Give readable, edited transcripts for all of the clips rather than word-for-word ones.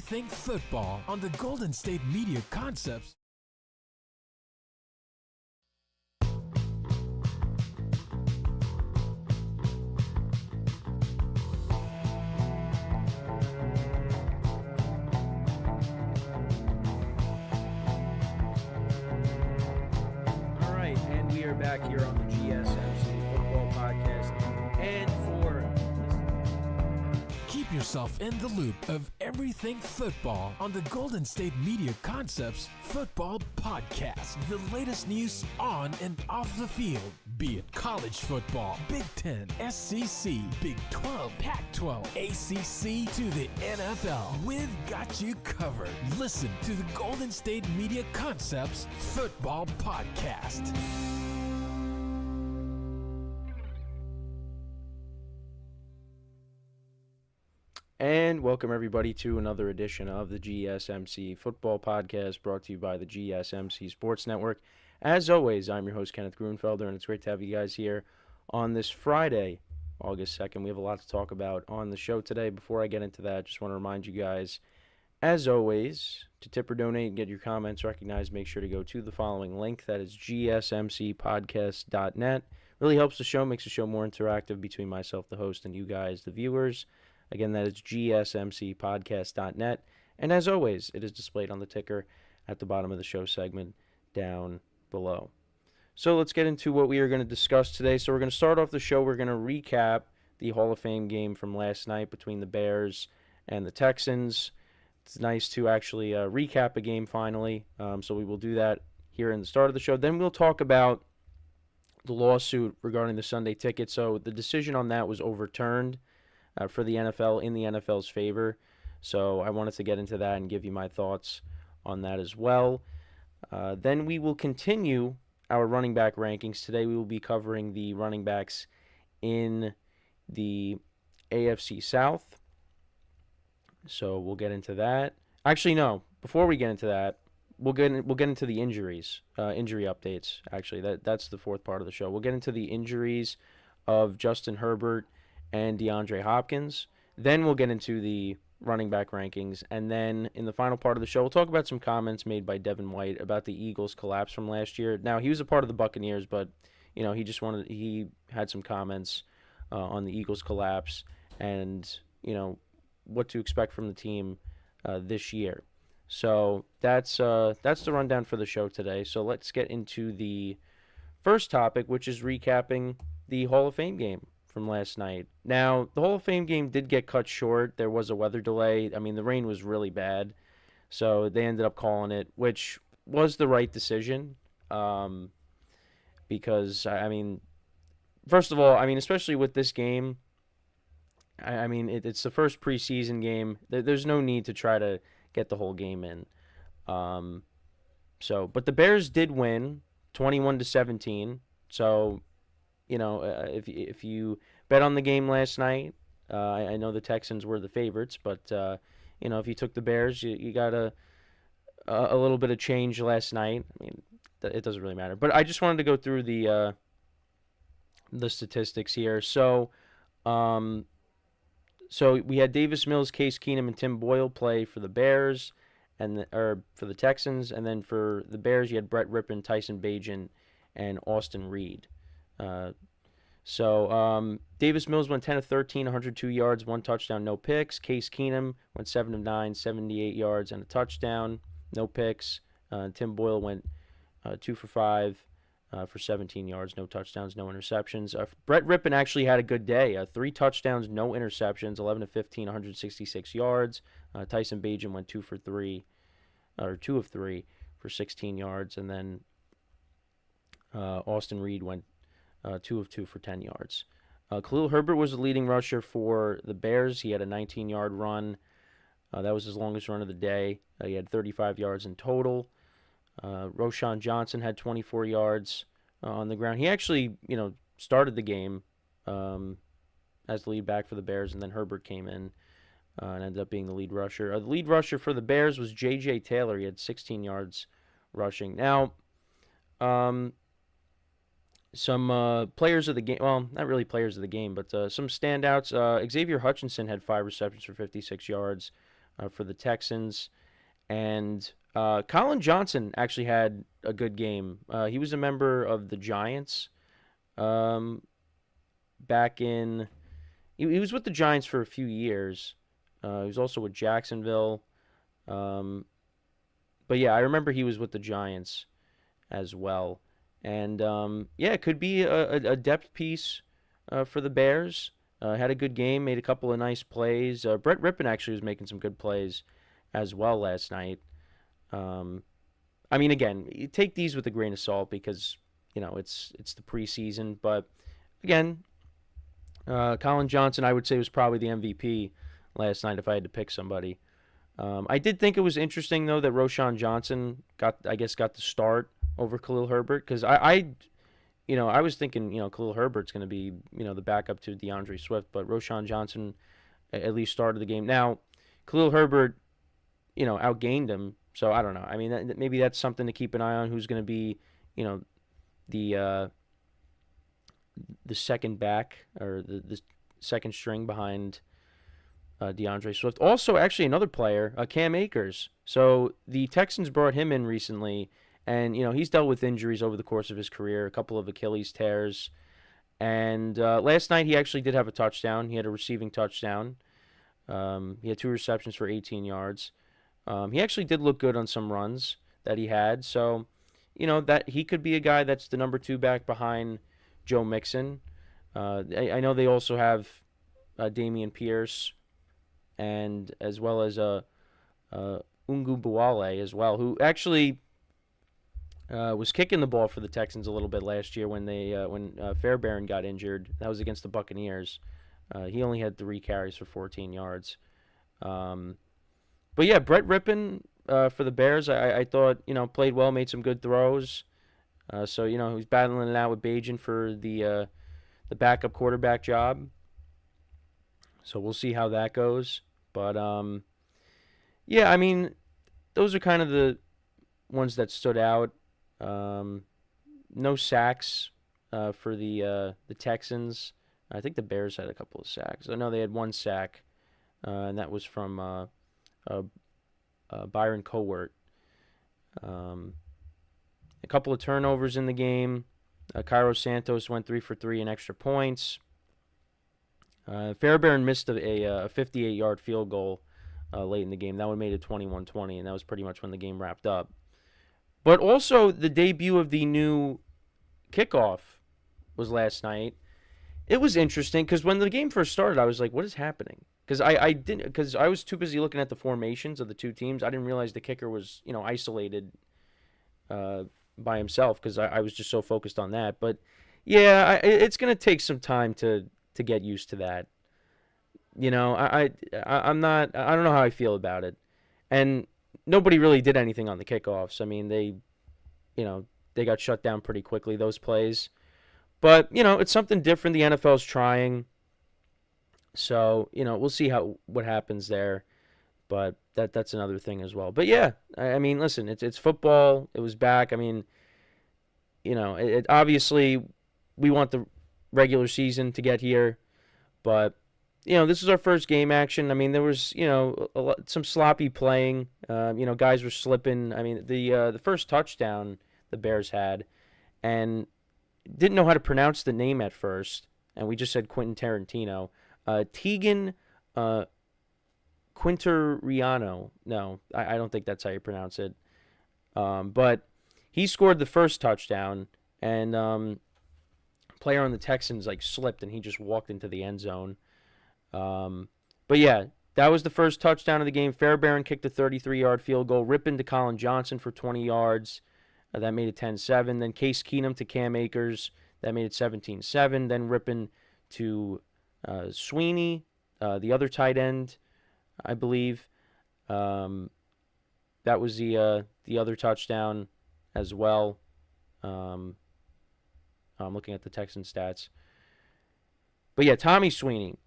everything football on the Golden State Media Concepts. Back here on the GSMC Football Podcast, and keep yourself in the loop of everything football on the Golden State Media Concepts Football Podcast. The latest news on and off the field, be it college football, Big Ten, SEC, Big 12, Pac-12, ACC to the NFL. We've got you covered. Listen to the Golden State Media Concepts Football Podcast. And welcome everybody to another edition of the GSMC Football Podcast, brought to you by the GSMC Sports Network. As always, I'm your host, Kenneth Grunfelder, and it's great to have you guys here on this Friday, August 2nd. We have a lot to talk about on the show today. Before I get into that, I just want to remind you guys, as always, to tip or donate and get your comments recognized, make sure to go to the following link. That is gsmcpodcast.net. Really helps the show, makes the show more interactive between myself, the host, and you guys, the viewers. Again, that is gsmcpodcast.net. And as always, it is displayed on the ticker at the bottom of the show segment down below. So let's get into what we are going to discuss today. So we're going to start off the show. We're going to recap the Hall of Fame game from last night between the Bears and the Texans. It's nice to actually recap a game finally. So we will do that here in the start of the show. Then we'll talk about the lawsuit regarding the Sunday ticket. So the decision on that was overturned for the NFL in the NFL's favor. So I wanted to get into that and give you my thoughts on that as well. Then we will continue our running back rankings. Today we will be covering the running backs in the AFC South. So we'll get into that. Actually, no. Before we get into that, we'll get into the injuries, injury updates. Actually, that's the fourth part of the show. We'll get into the injuries of Justin Herbert and DeAndre Hopkins. Then we'll get into the running back rankings. And then in the final part of the show, we'll talk about some comments made by Devin White about the Eagles' collapse from last year. Now, he was a part of the Buccaneers, but he had some comments on the Eagles' collapse and, what to expect from the team this year. So that's the rundown for the show today. So let's get into the first topic, which is recapping the Hall of Fame game from last night. Now, the Hall of Fame game did get cut short. There was a weather delay. I mean, the rain was really bad, so they ended up calling it, which was the right decision. Because, first of all, especially with this game, it's the first preseason game. There's no need to try to get the whole game in. But the Bears did win 21-17. So, if you bet on the game last night, I know the Texans were the favorites, but if you took the Bears, you got a little bit of change last night. It doesn't really matter. But I just wanted to go through the statistics here. So we had Davis Mills, Case Keenum, and Tim Boyle play for the Bears, or for the Texans, and then for the Bears you had Brett Rippon, Tyson Bagent, and Austin Reed. Davis Mills went 10 of 13, 102 yards, 1 touchdown, no picks. Case Keenum went 7 of 9, 78 yards, and a touchdown, no picks. Tim Boyle went 2 for 5 for 17 yards, no touchdowns, no interceptions. Brett Rippon actually had a good day. 3 touchdowns, no interceptions, 11 of 15, 166 yards. Tyson Bagent went 2 of 3 for 16 yards, and then Austin Reed went 2 of 2 for 10 yards. Khalil Herbert was the leading rusher for the Bears. He had a 19-yard run. That was his longest run of the day. He had 35 yards in total. Roschon Johnson had 24 yards on the ground. He actually, started the game as the lead back for the Bears, and then Herbert came in and ended up being the lead rusher. The lead rusher for the Bears was J.J. Taylor. He had 16 yards rushing. Now, some players of the game, well, not really players of the game, but some standouts. Xavier Hutchinson had 5 receptions for 56 yards. for the Texans. And Colin Johnson actually had a good game. He was a member of the Giants back in. He was with the Giants for a few years. He was also with Jacksonville. But yeah, I remember he was with the Giants as well. And it could be a depth piece for the Bears. Had a good game, made a couple of nice plays. Brett Rippon actually was making some good plays as well last night. I mean, again, you take these with a grain of salt because it's the preseason. But again, Colin Johnson, I would say, was probably the MVP last night if I had to pick somebody. I did think it was interesting though that Roschon Johnson got the start over Khalil Herbert because I was thinking Khalil Herbert's going to be the backup to DeAndre Swift, but Roschon Johnson at least started the game. Now Khalil Herbert outgained him, so I don't know. I mean maybe that's something to keep an eye on. Who's going to be the second back or the second string behind DeAndre Swift. Also, actually, another player, Cam Akers. So the Texans brought him in recently, and he's dealt with injuries over the course of his career, a couple of Achilles tears. And last night he actually did have a touchdown. He had a receiving touchdown. He had 2 receptions for 18 yards. He actually did look good on some runs that he had. So, that he could be a guy that's the number 2 back behind Joe Mixon. I know they also have Damian Pierce, and as well as Ungu Buale as well, who actually was kicking the ball for the Texans a little bit last year when Fairbairn got injured. That was against the Buccaneers. He only had 3 carries for 14 yards. But yeah, Brett Rippon for the Bears, I thought played well, made some good throws. So he's battling it out with Bajan for the backup quarterback job. So we'll see how that goes. But yeah, I mean, those are kind of the ones that stood out. No sacks for the Texans. I think the Bears had a couple of sacks. I know they had 1 sack, and that was from Byron Cowart. A couple of turnovers in the game. Cairo Santos went 3 for 3 in extra points. Fairbairn missed a 58-yard field goal late in the game. That would have made it 21-20, and that was pretty much when the game wrapped up. But also, the debut of the new kickoff was last night. It was interesting because when the game first started, I was like, what is happening? Because I was too busy looking at the formations of the 2 teams. I didn't realize the kicker was isolated by himself because I was just so focused on that. But yeah, it's going to take some time to get used to that. I'm not. I don't know how I feel about it. And nobody really did anything on the kickoffs. I mean, they got shut down pretty quickly, those plays. But it's something different. The NFL's trying. So we'll see what happens there. But that's another thing as well. But yeah, I mean, listen, it's football. It was back. I mean, it obviously we want the regular season to get here, but this is our first game action. I mean, there was some sloppy playing. Guys were slipping. I mean, the first touchdown the Bears had, and didn't know how to pronounce the name at first, and we just said Quentin Tarantino. Tegan Quintariano. No, I don't think that's how you pronounce it. But he scored the first touchdown, and player on the Texans slipped, and he just walked into the end zone. But yeah, that was the first touchdown of the game. Fairbairn kicked a 33-yard field goal. Rippon to Colin Johnson for 20 yards. That made it 10-7. Then Case Keenum to Cam Akers. That made it 17-7. Then Rippon to Sweeney, the other tight end, I believe. That was the other touchdown as well. I'm looking at the Texan stats. But yeah, Tommy Sweeney,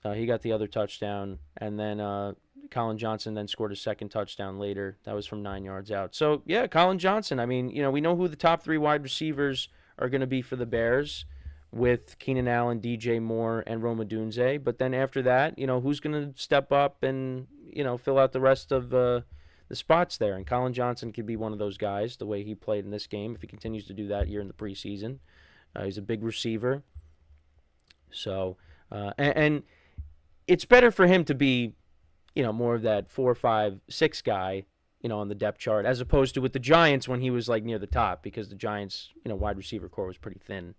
he got the other touchdown. And then Colin Johnson then scored a second touchdown later. That was from 9 yards out. So yeah, Colin Johnson. I mean, we know who the top 3 wide receivers are going to be for the Bears, with Keenan Allen, DJ Moore, and Rome Odunze. But then after that, who's going to step up and, fill out the rest of the spots there. And Colin Johnson could be one of those guys, the way he played in this game, if he continues to do that here in the preseason. He's a big receiver. So, and it's better for him to be, more of that 4, 5, 6 guy, on the depth chart, as opposed to with the Giants when he was like near the top, because the Giants, wide receiver core was pretty thin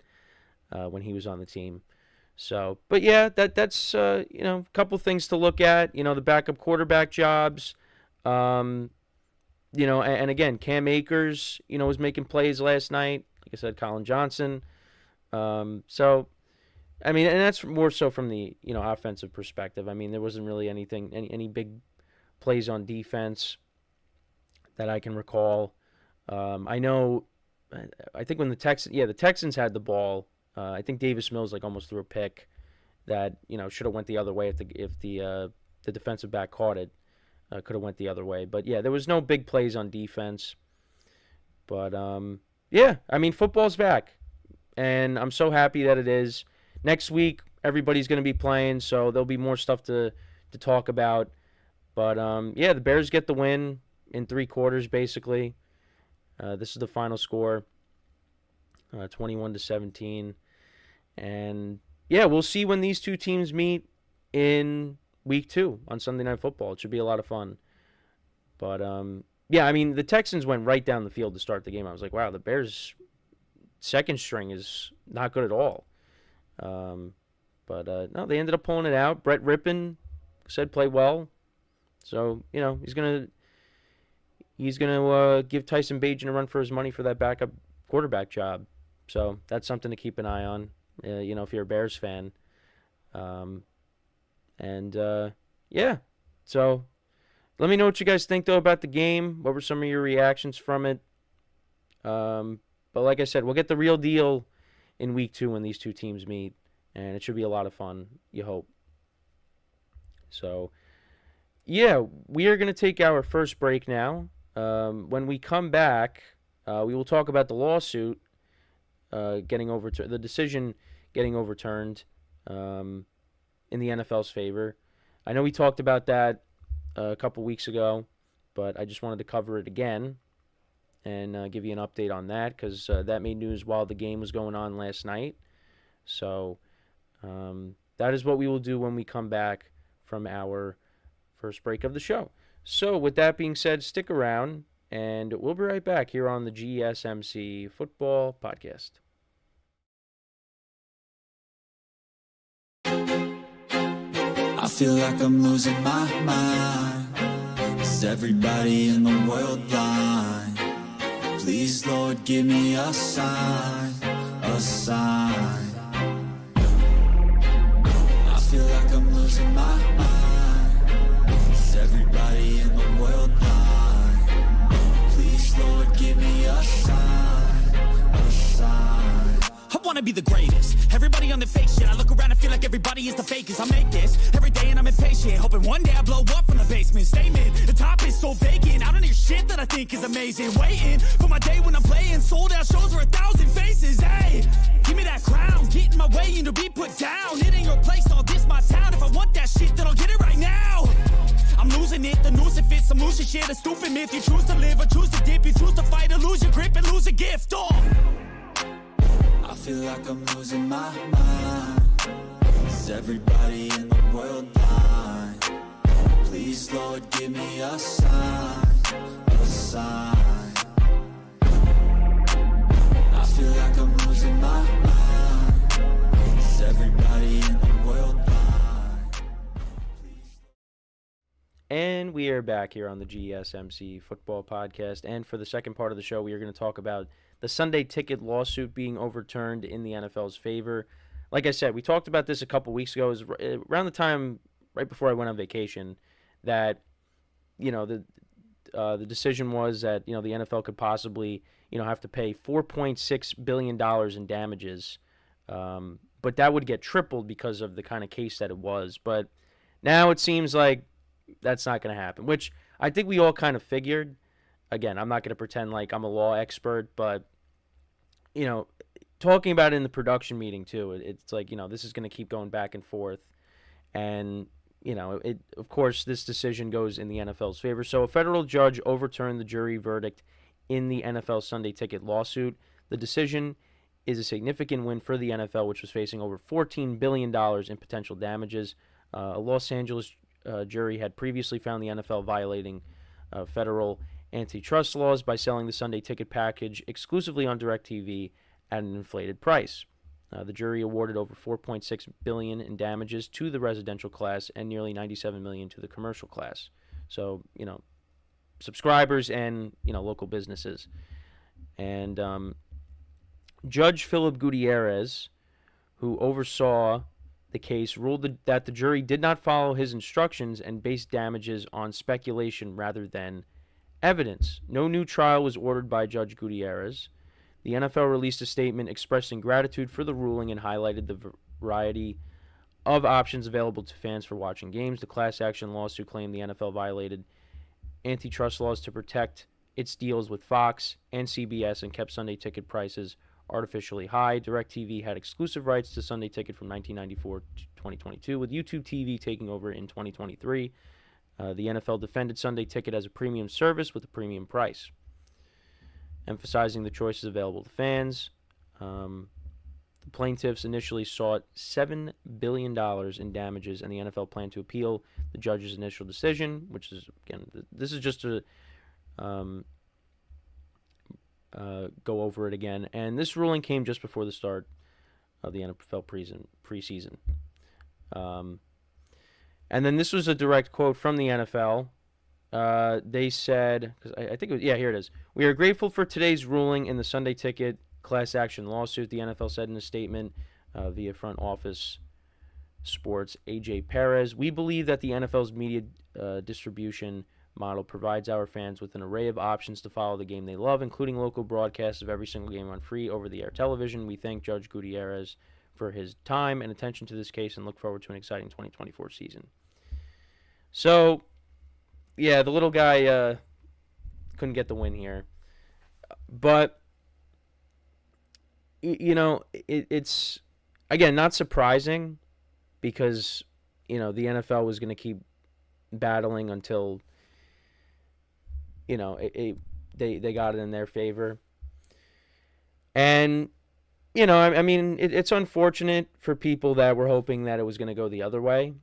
when he was on the team. So, but yeah, that's a couple things to look at. The backup quarterback jobs. And again, Cam Akers, was making plays last night. Like I said, Colin Johnson. So, I mean, and that's more so from the, offensive perspective. I mean, there wasn't really any big plays on defense that I can recall. I think when the Texans had the ball, I think Davis Mills almost threw a pick that, should have went the other way if the defensive back caught it. Could have went the other way. But, yeah, there was no big plays on defense. But, yeah, I mean, football's back. And I'm so happy that it is. Next week, everybody's going to be playing, so there'll be more stuff to talk about. But, yeah, the Bears get the win in 3 quarters, basically. This is the final score, 21-17. And, yeah, we'll see when these two teams meet in Week 2 on Sunday Night Football. It should be a lot of fun. But, yeah, I mean, the Texans went right down the field to start the game. I was like, wow, the Bears' second string is not good at all. But no, they ended up pulling it out. Brett Rippon said play well. So, he's going to give Tyson Bagent a run for his money for that backup quarterback job. So that's something to keep an eye on, if you're a Bears fan. Yeah, so let me know what you guys think, though, about the game. What were some of your reactions from it? But like I said, we'll get the real deal in Week 2 when these two teams meet, and it should be a lot of fun, you hope. So, yeah, we are going to take our first break now. When we come back, we will talk about the lawsuit the decision getting overturned in the NFL's favor. I know we talked about that a couple weeks ago, but I just wanted to cover it again and give you an update on that, because that made news while the game was going on last night. So that is what we will do when we come back from our first break of the show. So with that being said, stick around, and we'll be right back here on the GSMC Football Podcast. I feel like I'm losing my mind. Is everybody in the world blind? Please, Lord, give me a sign, a sign. I feel like I'm losing my mind. Is everybody in the world blind? Please, Lord, give me a sign, a sign. I wanna be the greatest. Everybody on the fake shit. I look around and feel like everybody is the fakest. I make this every day and I'm impatient, hoping one day I blow up from the basement. Statement, the top is so vacant. I don't hear shit that I think is amazing. Waiting for my day when I'm playing sold out shows for 1,000 faces. Hey, give me that crown, get in my way and to be put down. It ain't your place, all this my town. If I want that shit, then I'll get it right now. I'm losing it, the noose it fits. I'm losing shit, a stupid myth. You choose to live or choose to dip. You choose to fight or lose your grip and lose a gift. Oh, I feel like I'm losing my mind. Is everybody in the world blind? Please, Lord, give me a sign, a sign. I feel like I'm losing my mind. Is everybody in the world blind? And we are back here on the GSMC Football Podcast. And for the second part of the show, we are going to talk about the Sunday ticket lawsuit being overturned in the NFL's favor. Like I said, we talked about this a couple weeks ago. It was around the time right before I went on vacation that, the decision was that, the NFL could possibly, have to pay $4.6 billion in damages. But that would get tripled because of the kind of case that it was. But now it seems like that's not going to happen, which I think we all kind of figured. Again, I'm not going to pretend like I'm a law expert, but, talking about it in the production meeting too, it's like, this is going to keep going back and forth. And, of course, this decision goes in the NFL's favor. So a federal judge overturned the jury verdict in the NFL Sunday Ticket lawsuit. The decision is a significant win for the NFL, which was facing over $14 billion in potential damages. A Los Angeles jury had previously found the NFL violating federal antitrust laws by selling the Sunday Ticket package exclusively on DirecTV at an inflated price. The jury awarded over $4.6 billion in damages to the residential class and nearly $97 million to the commercial class. So, subscribers and, local businesses. And Judge Philip Gutierrez, who oversaw the case, ruled that the jury did not follow his instructions and based damages on speculation rather than evidence. No new trial was ordered by Judge Gutierrez. The NFL released a statement expressing gratitude for the ruling and highlighted the variety of options available to fans for watching games. The class action lawsuit claimed the NFL violated antitrust laws to protect its deals with Fox and CBS and kept Sunday Ticket prices artificially high. DirecTV had exclusive rights to Sunday Ticket from 1994 to 2022, with YouTube TV taking over in 2023. The NFL defended Sunday Ticket as a premium service with a premium price, emphasizing the choices available to fans. The plaintiffs initially sought $7 billion in damages, and the NFL planned to appeal the judge's initial decision, which is, again, this is just to go over it again. And this ruling came just before the start of the NFL preseason. And then this was a direct quote from the NFL. They said, because I think, here it is. We are grateful for today's ruling in the Sunday Ticket class action lawsuit, the NFL said in a statement via front office sports AJ Perez. We believe that the NFL's media distribution model provides our fans with an array of options to follow the game they love, including local broadcasts of every single game on free over-the-air television. We thank Judge Gutierrez for his time and attention to this case and look forward to an exciting 2024 season. So, yeah, the little guy couldn't get the win here. But, it's, again, not surprising because, the NFL was going to keep battling until, they got it in their favor. And, it's unfortunate for people that were hoping that it was going to go the other way.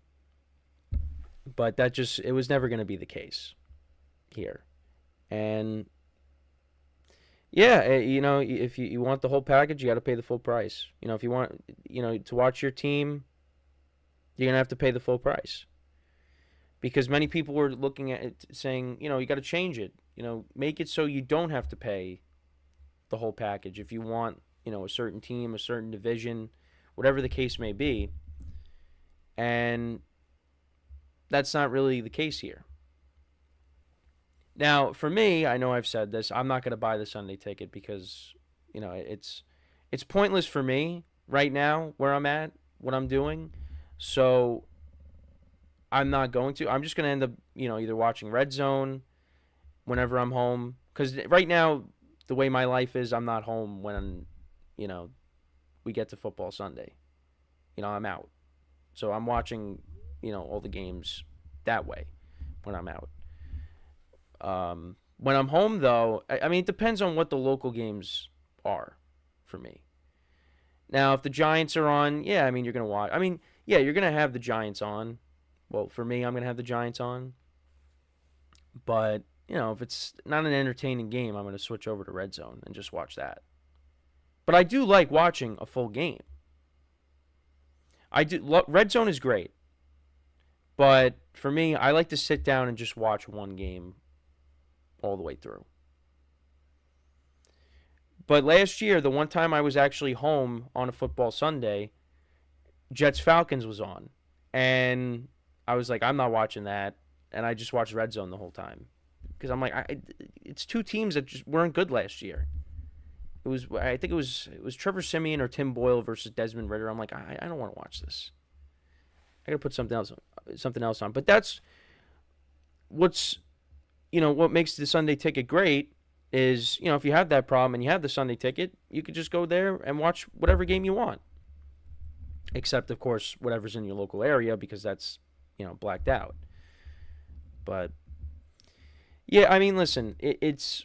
But it was never going to be the case here. And, yeah, if you want the whole package, you got to pay the full price. If you want, to watch your team, you're going to have to pay the full price. Because many people were looking at it saying, you got to change it. Make it so you don't have to pay the whole package. If you want, a certain team, a certain division, whatever the case may be. And that's not really the case here. Now, for me, I know I've said this, I'm not going to buy the Sunday Ticket because, it's pointless for me right now where I'm at, what I'm doing. So I'm not going to. I'm just going to end up, either watching Red Zone whenever I'm home. Because right now, the way my life is, I'm not home when, we get to football Sunday. I'm out. So I'm watching, all the games that way when I'm out. When I'm home, though, it depends on what the local games are for me. Now, if the Giants are on, you're going to watch. You're going to have the Giants on. Well, for me, I'm going to have the Giants on. But, if it's not an entertaining game, I'm going to switch over to Red Zone and just watch that. But I do like watching a full game. Red Zone is great. But for me, I like to sit down and just watch one game all the way through. But last year, the one time I was actually home on a football Sunday, Jets-Falcons was on. And I was like, I'm not watching that. And I just watched Red Zone the whole time. Because I'm like, it's two teams that just weren't good last year. I think it was Trevor Siemian or Tim Boyle versus Desmond Ridder. I'm like, I don't want to watch this. I got to put something else on. But that's what makes the Sunday Ticket great is, if you have that problem and you have the Sunday Ticket, you could just go there and watch whatever game you want. Except, of course, whatever's in your local area because that's, blacked out. But yeah, I mean, listen, it's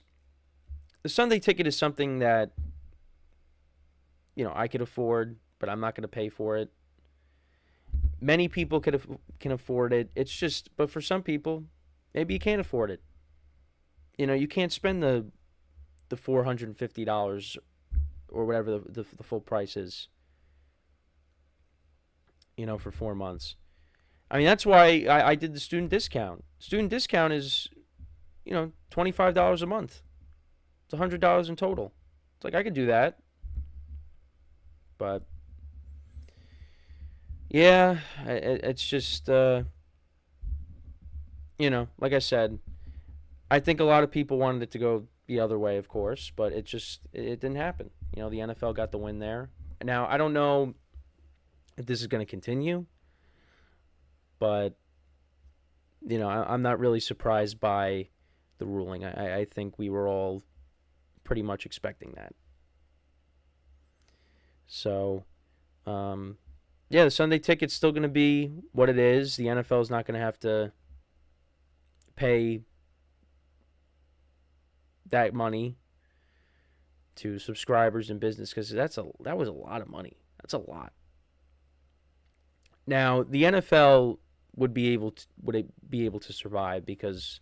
the Sunday ticket is something that I could afford, but I'm not going to pay for it. Many people can afford it. It's just, but for some people, maybe you can't afford it. You can't spend the $450 or whatever the full price is, for 4 months. I mean, that's why I did the student discount. Student discount is, $25 a month. It's $100 in total. It's like I could do that. But yeah, it's just, like I said, I think a lot of people wanted it to go the other way, of course, but it didn't happen. The NFL got the win there. Now, I don't know if this is going to continue, but, I'm not really surprised by the ruling. I think we were all pretty much expecting that. So, yeah, the Sunday ticket's still going to be what it is. The NFL is not going to have to pay that money to subscribers and business, because that was a lot of money. That's a lot. Now, the NFL would be able to survive because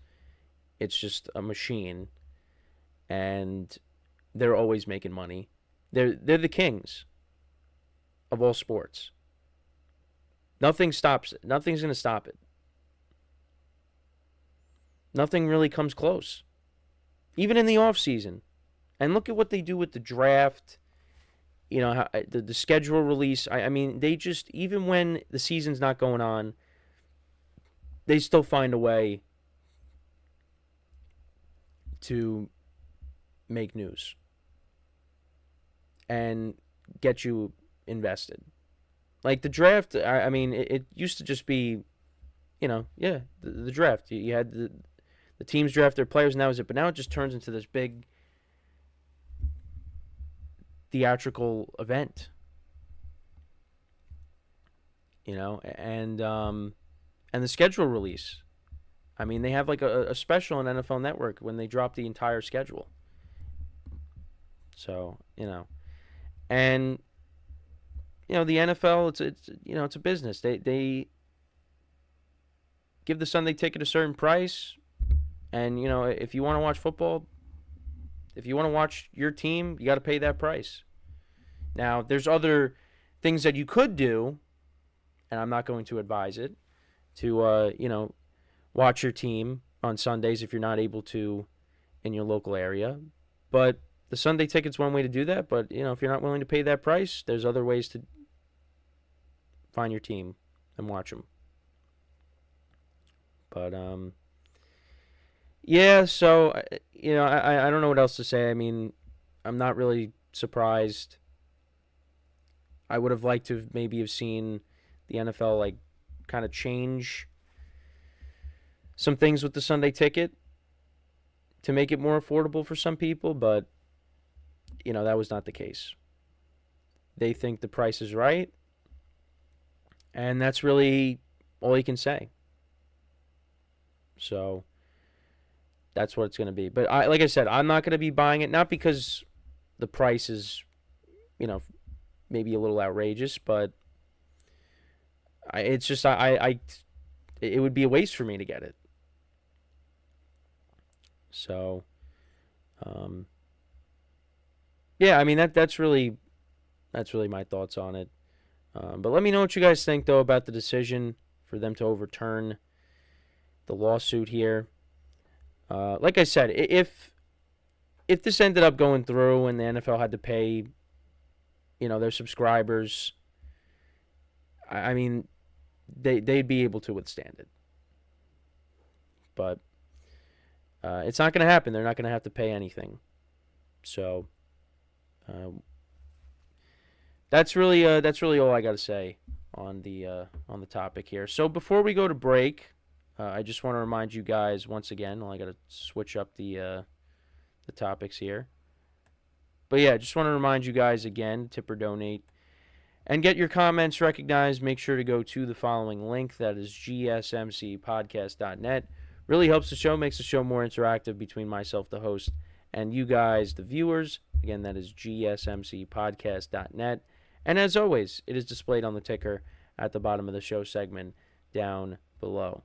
it's just a machine, and they're always making money. They're the kings of all sports. Nothing stops it. Nothing's going to stop it. Nothing really comes close. Even in the off season. And look at what they do with the draft, how, the schedule release. I mean, they just, even when the season's not going on, they still find a way to make news and get you invested. Like the draft, I mean, it used to just be, the draft. You had the teams draft their players, and that was it. But now it just turns into this big theatrical event, and the schedule release. I mean, they have like a special on NFL Network when they drop the entire schedule. So, and the NFL, it's a business. They give the Sunday ticket a certain price, and if you want to watch football, if you want to watch your team, you got to pay that price. Now, there's other things that you could do, and I'm not going to advise it, to watch your team on Sundays if you're not able to in your local area. But the Sunday ticket's one way to do that. But if you're not willing to pay that price, there's other ways to find your team and watch them. But yeah, so I don't know what else to say. I mean, I'm not really surprised. I would have liked to maybe have seen the NFL like kind of change some things with the Sunday ticket to make it more affordable for some people, but that was not the case. They think the price is right, and that's really all you can say. So that's what it's going to be. But like I said, I'm not going to be buying it, not because the price is, maybe a little outrageous, but it's just it would be a waste for me to get it. So, yeah, I mean that's really my thoughts on it. But let me know what you guys think though about the decision for them to overturn the lawsuit here. Like I said, if this ended up going through and the NFL had to pay, their subscribers, I mean, they'd be able to withstand it. But it's not going to happen. They're not going to have to pay anything. So that's really all I got to say on the topic here. So before we go to break, I just want to remind you guys once again. I got to switch up the topics here. But yeah, just want to remind you guys again, tip or donate and get your comments recognized, make sure to go to the following link. That is gsmcpodcast.net. Really helps the show, makes the show more interactive between myself, the host, and you guys, the viewers. Again, that is gsmcpodcast.net. And as always, it is displayed on the ticker at the bottom of the show segment down below.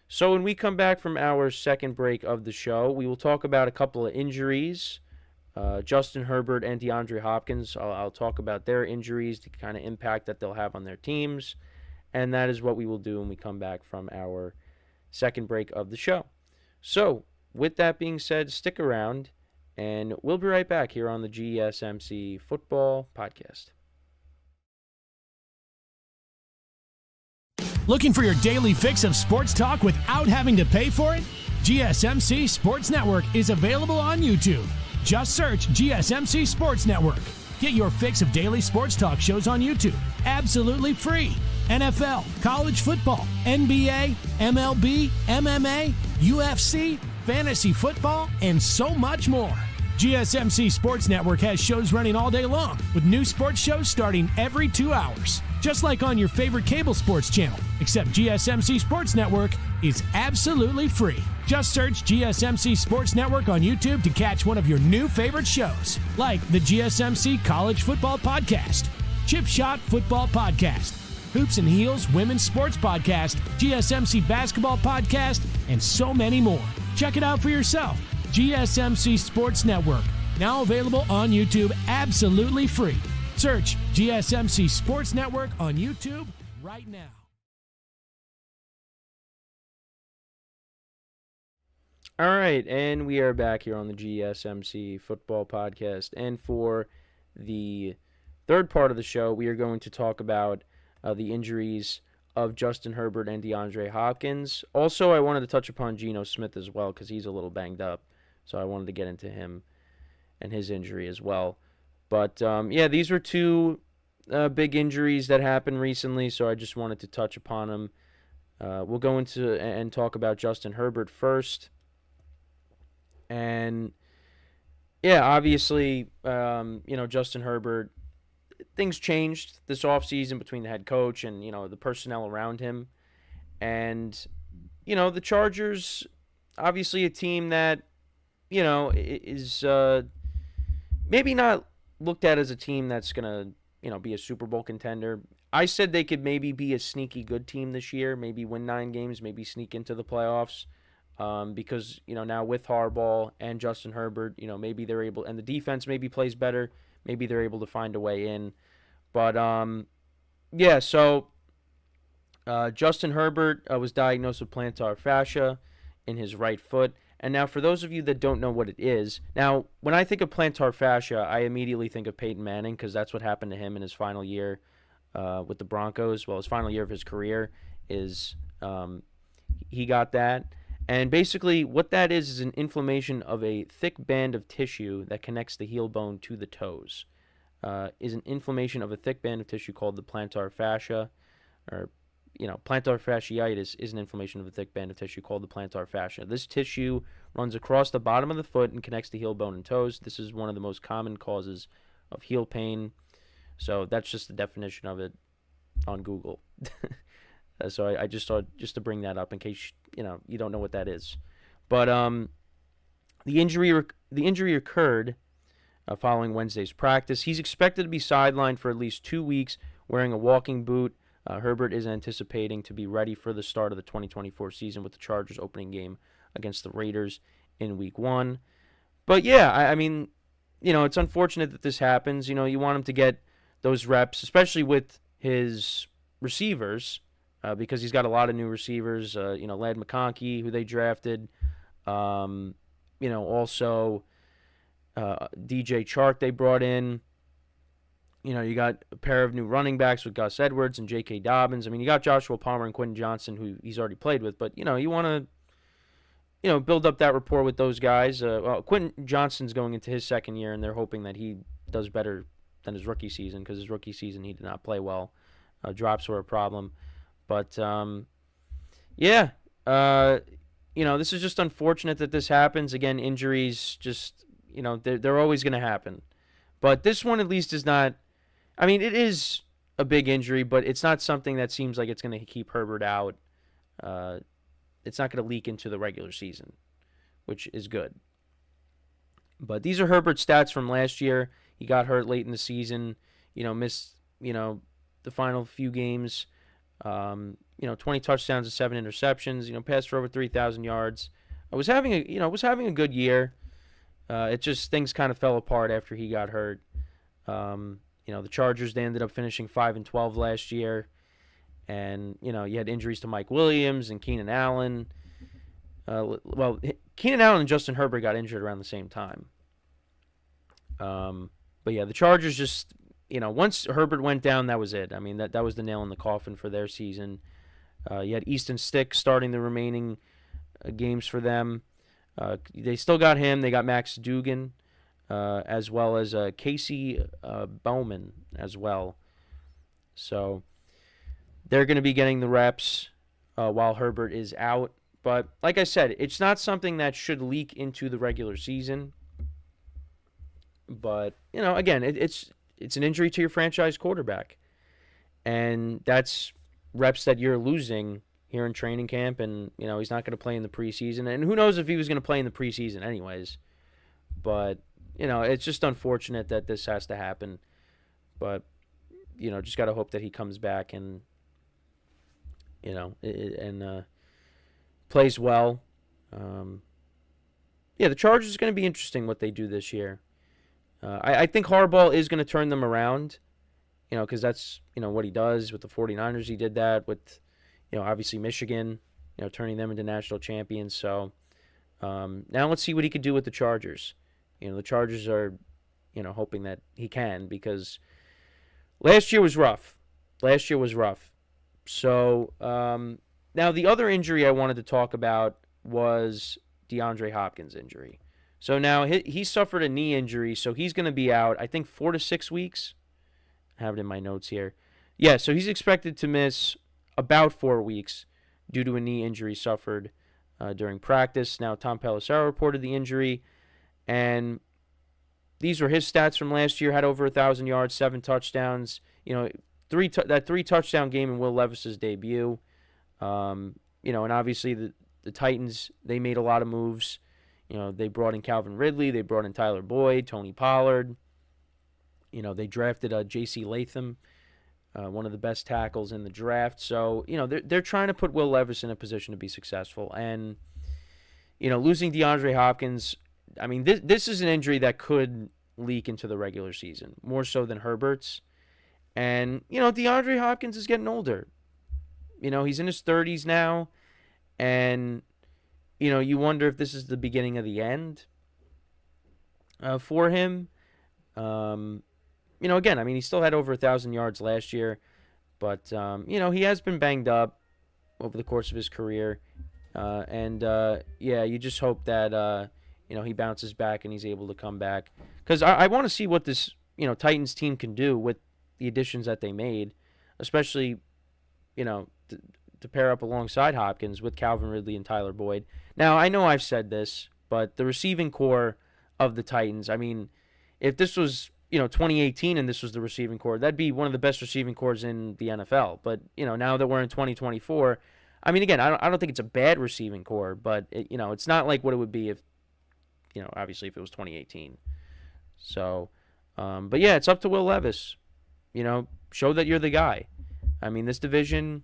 So when we come back from our second break of the show, we will talk about a couple of injuries. Justin Herbert and DeAndre Hopkins, I'll talk about their injuries, the kind of impact that they'll have on their teams. And that is what we will do when we come back from our second break of the show. So with that being said, stick around, and we'll be right back here on the GSMC Football Podcast. Looking for your daily fix of sports talk without having to pay for it? GSMC Sports Network is available on YouTube. Just search GSMC Sports Network. Get your fix of daily sports talk shows on YouTube, absolutely free. NFL, college football, NBA, MLB, MMA, UFC, fantasy football, and so much more. GSMC Sports Network has shows running all day long, with new sports shows starting every 2 hours. Just like on your favorite cable sports channel, except GSMC Sports Network is absolutely free. Just search GSMC Sports Network on YouTube to catch one of your new favorite shows, like the GSMC College Football Podcast, Chip Shot Football Podcast, Hoops and Heels Women's Sports Podcast, GSMC Basketball Podcast, and so many more. Check it out for yourself. GSMC Sports Network, now available on YouTube absolutely free. Search GSMC Sports Network on YouTube right now. All right, and we are back here on the GSMC Football Podcast. And for the third part of the show, we are going to talk about the injuries of Justin Herbert and DeAndre Hopkins. Also, I wanted to touch upon Geno Smith as well because he's a little banged up. So I wanted to get into him and his injury as well. But, yeah, these were two big injuries that happened recently, so I just wanted to touch upon them. We'll go into and talk about Justin Herbert first. And, yeah, obviously, Justin Herbert, things changed this offseason between the head coach and, the personnel around him. And, the Chargers, obviously a team that, is maybe not looked at as a team that's going to, be a Super Bowl contender. I said they could maybe be a sneaky good team this year, maybe win 9 games, maybe sneak into the playoffs. Because, now with Harbaugh and Justin Herbert, maybe they're able, and the defense maybe plays better, maybe they're able to find a way in. But, so Justin Herbert was diagnosed with plantar fascia in his right foot. And now, for those of you that don't know what it is, now, when I think of plantar fascia, I immediately think of Peyton Manning because that's what happened to him in his final year with the Broncos. Well, his final year of his career is he got that. And basically, what that is an inflammation of a thick band of tissue that connects the heel bone to the toes. Is an inflammation of a thick band of tissue called the plantar fascia, or plantar fasciitis is an inflammation of a thick band of tissue called the plantar fascia. This tissue runs across the bottom of the foot and connects the heel bone and toes. This is one of the most common causes of heel pain. So that's just the definition of it on Google. So I just thought just to bring that up in case you don't know what that is. But the injury occurred following Wednesday's practice. He's expected to be sidelined for at least 2 weeks wearing a walking boot. Herbert is anticipating to be ready for the start of the 2024 season with the Chargers opening game against the Raiders in Week 1. But yeah, I mean, it's unfortunate that this happens. You want him to get those reps, especially with his receivers, because he's got a lot of new receivers. Ladd McConkey, who they drafted. Also DJ Chark they brought in. You got a pair of new running backs with Gus Edwards and J.K. Dobbins. I mean, you got Joshua Palmer and Quentin Johnson, who he's already played with. But, you want to, build up that rapport with those guys. Quentin Johnson's going into his second year, and they're hoping that he does better than his rookie season because his rookie season he did not play well. Drops were a problem. But, this is just unfortunate that this happens. Again, injuries just, they're always going to happen. But this one at least is not. I mean, it is a big injury, but it's not something that seems like it's going to keep Herbert out. It's not going to leak into the regular season, which is good. But these are Herbert's stats from last year. He got hurt late in the season, missed, the final few games. 20 touchdowns and 7 interceptions, passed for over 3,000 yards. I was having a good year. It just, things kind of fell apart after he got hurt. The Chargers, they ended up finishing 5-12 last year. And, you had injuries to Mike Williams and Keenan Allen. Keenan Allen and Justin Herbert got injured around the same time. But yeah, the Chargers just, once Herbert went down, that was it. I mean, that was the nail in the coffin for their season. You had Easton Stick starting the remaining games for them. They still got him. They got Max Dugan, as well as Casey Bowman as well. So they're going to be getting the reps while Herbert is out. But like I said, it's not something that should leak into the regular season. But, again, it's an injury to your franchise quarterback. And that's reps that you're losing here in training camp. And, he's not going to play in the preseason. And who knows if he was going to play in the preseason anyways. But, it's just unfortunate that this has to happen. But, just got to hope that he comes back and, plays well. The Chargers is going to be interesting what they do this year. I think Harbaugh is going to turn them around, because that's, what he does with the 49ers. He did that with, obviously Michigan, turning them into national champions. So now let's see what he could do with the Chargers. The Chargers are, hoping that he can, because last year was rough. So now the other injury I wanted to talk about was DeAndre Hopkins' injury. So now he suffered a knee injury, so he's going to be out, I think, 4 to 6 weeks. I have it in my notes here. Yeah, so he's expected to miss about 4 weeks due to a knee injury suffered during practice. Now, Tom Pelissero reported the injury, and these were his stats from last year. Had over 1,000 yards, 7 touchdowns. That 3-touchdown game in Will Levis's debut. And obviously the Titans, they made a lot of moves. They brought in Calvin Ridley. They brought in Tyler Boyd, Tony Pollard. They drafted J.C. Latham, one of the best tackles in the draft. So, they're trying to put Will Levis in a position to be successful. And, losing DeAndre Hopkins, I mean, this is an injury that could leak into the regular season, more so than Herbert's. And, DeAndre Hopkins is getting older. He's in his 30s now. And, you wonder if this is the beginning of the end for him. Again, I mean, he still had over 1,000 yards last year. But, he has been banged up over the course of his career. You just hope that, he bounces back and he's able to come back. Because I want to see what this, Titans team can do with the additions that they made, especially, to pair up alongside Hopkins with Calvin Ridley and Tyler Boyd. Now, I know I've said this, but the receiving core of the Titans, I mean, if this was, 2018 and this was the receiving core, that'd be one of the best receiving cores in the NFL. But, now that we're in 2024, I mean, again, I don't think it's a bad receiving core, but, it's not like what it would be if, obviously if it was 2018. So, but yeah, it's up to Will Levis. Show that you're the guy. I mean, this division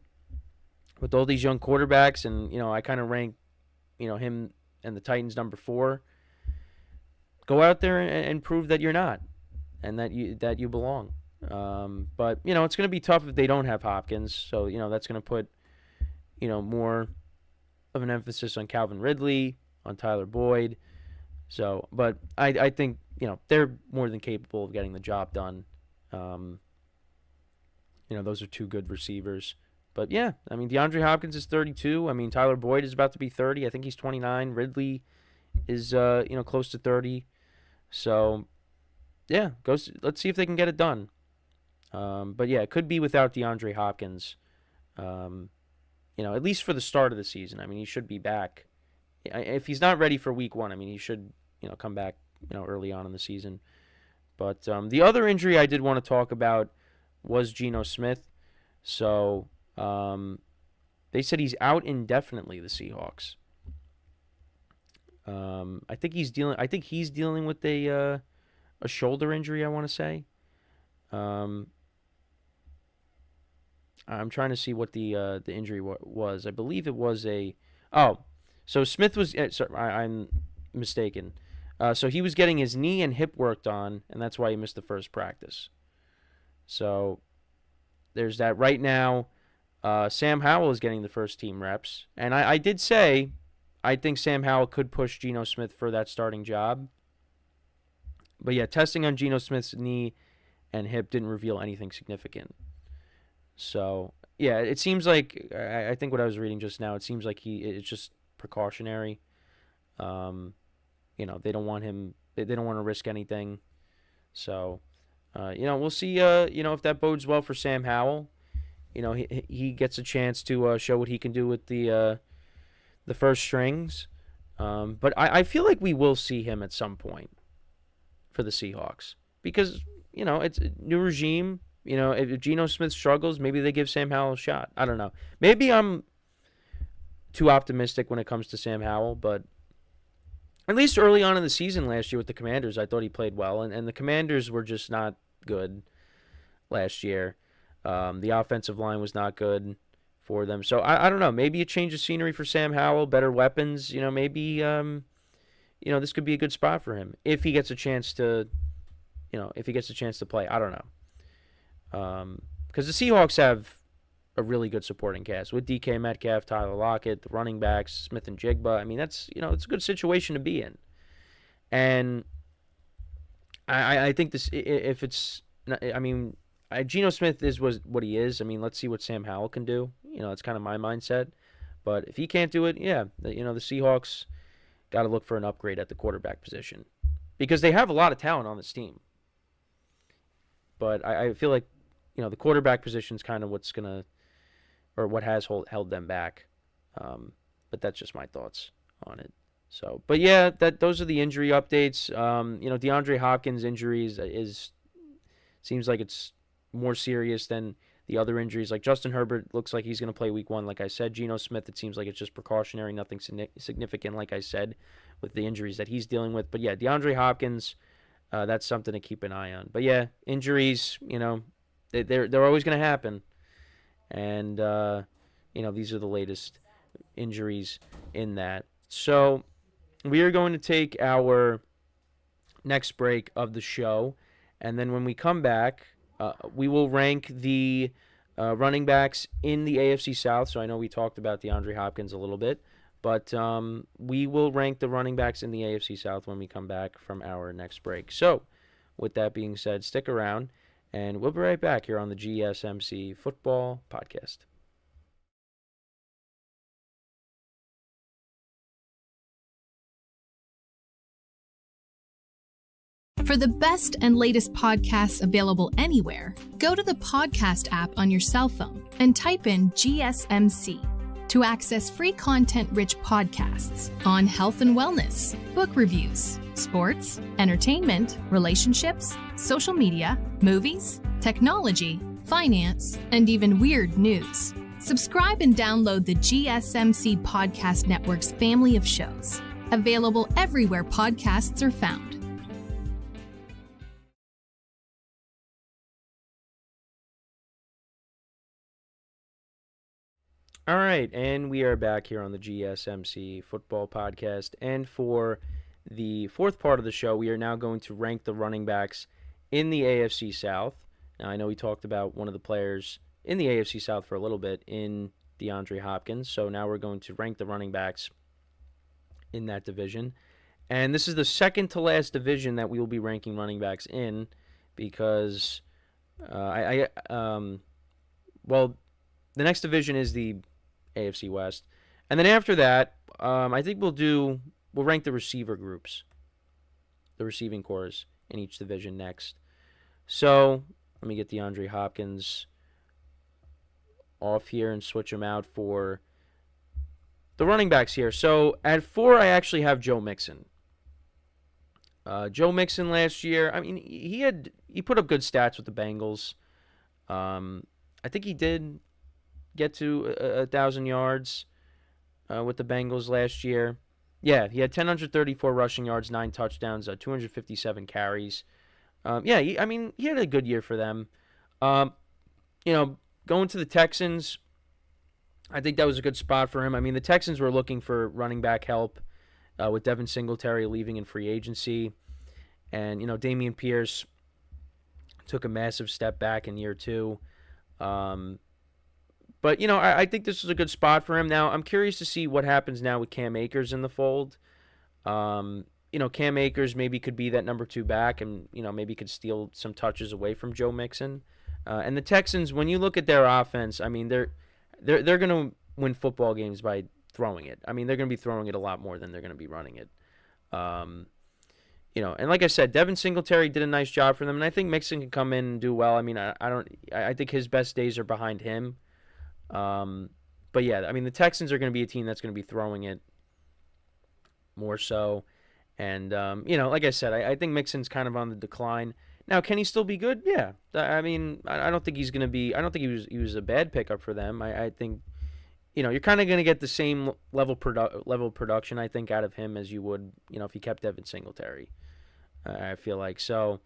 with all these young quarterbacks, and, I kind of rank, him and the Titans number 4. Go out there and prove that you're not, and that you belong. But, it's going to be tough if they don't have Hopkins. So, that's going to put, more of an emphasis on Calvin Ridley, on Tyler Boyd. So, but I think, they're more than capable of getting the job done. Those are 2 good receivers. But, yeah, I mean, DeAndre Hopkins is 32. I mean, Tyler Boyd is about to be 30. I think he's 29. Ridley is, close to 30. So, yeah, let's see if they can get it done. But, yeah, it could be without DeAndre Hopkins, at least for the start of the season. I mean, he should be back. If he's not ready for week 1, I mean, he should, come back, early on in the season. But the other injury I did want to talk about was Geno Smith. So they said he's out indefinitely, the Seahawks. I think he's dealing with a shoulder injury, I want to say. I'm trying to see what the injury was. I believe it was so Smith was sorry, I'm mistaken. So he was getting his knee and hip worked on, and that's why he missed the first practice. So there's that. Right now, Sam Howell is getting the first team reps, and I did say I think Sam Howell could push Geno Smith for that starting job. But yeah, testing on Geno Smith's knee and hip didn't reveal anything significant. So yeah, it seems like I think what I was reading just now, it seems like it's just precautionary. They don't want him. They don't want to risk anything. So we'll see. If that bodes well for Sam Howell. He gets a chance to show what he can do with the first strings. But I feel like we will see him at some point for the Seahawks because it's a new regime. If Geno Smith struggles, maybe they give Sam Howell a shot. I don't know. Maybe I'm too optimistic when it comes to Sam Howell, but at least early on in the season last year with the Commanders, I thought he played well, and the Commanders were just not good last year. The offensive line was not good for them. So I don't know. Maybe a change of scenery for Sam Howell, better weapons. Maybe this could be a good spot for him if he gets a chance to, play. I don't know. Because the Seahawks have a really good supporting cast with DK Metcalf, Tyler Lockett, the running backs, Smith and Jigba. I mean, that's it's a good situation to be in. And I think this, if it's, Geno Smith was what he is. I mean, let's see what Sam Howell can do. It's kind of my mindset. But if he can't do it, the Seahawks got to look for an upgrade at the quarterback position because they have a lot of talent on this team. But I feel like, the quarterback position is kind of what has held them back. But that's just my thoughts on it. So, but yeah, those are the injury updates. DeAndre Hopkins' injuries seems like it's more serious than the other injuries. Like Justin Herbert looks like he's going to play week 1. Like I said, Geno Smith, it seems like it's just precautionary, nothing significant. Like I said, with the injuries that he's dealing with. But yeah, DeAndre Hopkins. That's something to keep an eye on. But yeah, injuries, they're always going to happen. And, these are the latest injuries in that. So we are going to take our next break of the show. And then when we come back, we will rank the running backs in the AFC South. So I know we talked about DeAndre Hopkins a little bit. But we will rank the running backs in the AFC South when we come back from our next break. So, with that being said, stick around, and we'll be right back here on the GSMC Football Podcast. For the best and latest podcasts available anywhere, go to the podcast app on your cell phone and type in GSMC. To access free content-rich podcasts on health and wellness, book reviews, sports, entertainment, relationships, social media, movies, technology, finance, and even weird news. Subscribe and download the GSMC Podcast Network's family of shows, available everywhere podcasts are found. All right, and we are back here on the GSMC Football Podcast. And for the fourth part of the show, we are now going to rank the running backs in the AFC South. Now, I know we talked about one of the players in the AFC South for a little bit in DeAndre Hopkins. So now we're going to rank the running backs in that division. And this is the second to last division that we will be ranking running backs in because the next division is the AFC West. And then after that, I think we'll rank the receiver groups, the receiving cores in each division next. So let me get DeAndre Hopkins off here and switch him out for the running backs here. So at 4, I actually have Joe Mixon. Joe Mixon last year, I mean, he put up good stats with the Bengals. I think he did get to 1,000 yards with the Bengals last year. Yeah, he had 1,034 rushing yards, 9 touchdowns, 257 carries. He had a good year for them. Going to the Texans, I think that was a good spot for him. I mean, the Texans were looking for running back help with Devin Singletary leaving in free agency. And, Dameon Pierce took a massive step back in year 2. But, I think this is a good spot for him. Now, I'm curious to see what happens now with Cam Akers in the fold. Cam Akers maybe could be that number 2 back and, maybe could steal some touches away from Joe Mixon. And the Texans, when you look at their offense, I mean, they're going to win football games by throwing it. I mean, they're going to be throwing it a lot more than they're going to be running it. And like I said, Devin Singletary did a nice job for them, and I think Mixon can come in and do well. I mean, I think his best days are behind him. But yeah, I mean, the Texans are going to be a team that's going to be throwing it more so. And, like I said, I think Mixon's kind of on the decline. Now, can he still be good? Yeah. I mean, I don't think he's going to be – I don't think he was a bad pickup for them. I think, you're kind of going to get the same level of production, I think, out of him as you would, if you kept Devin Singletary, I feel like. So,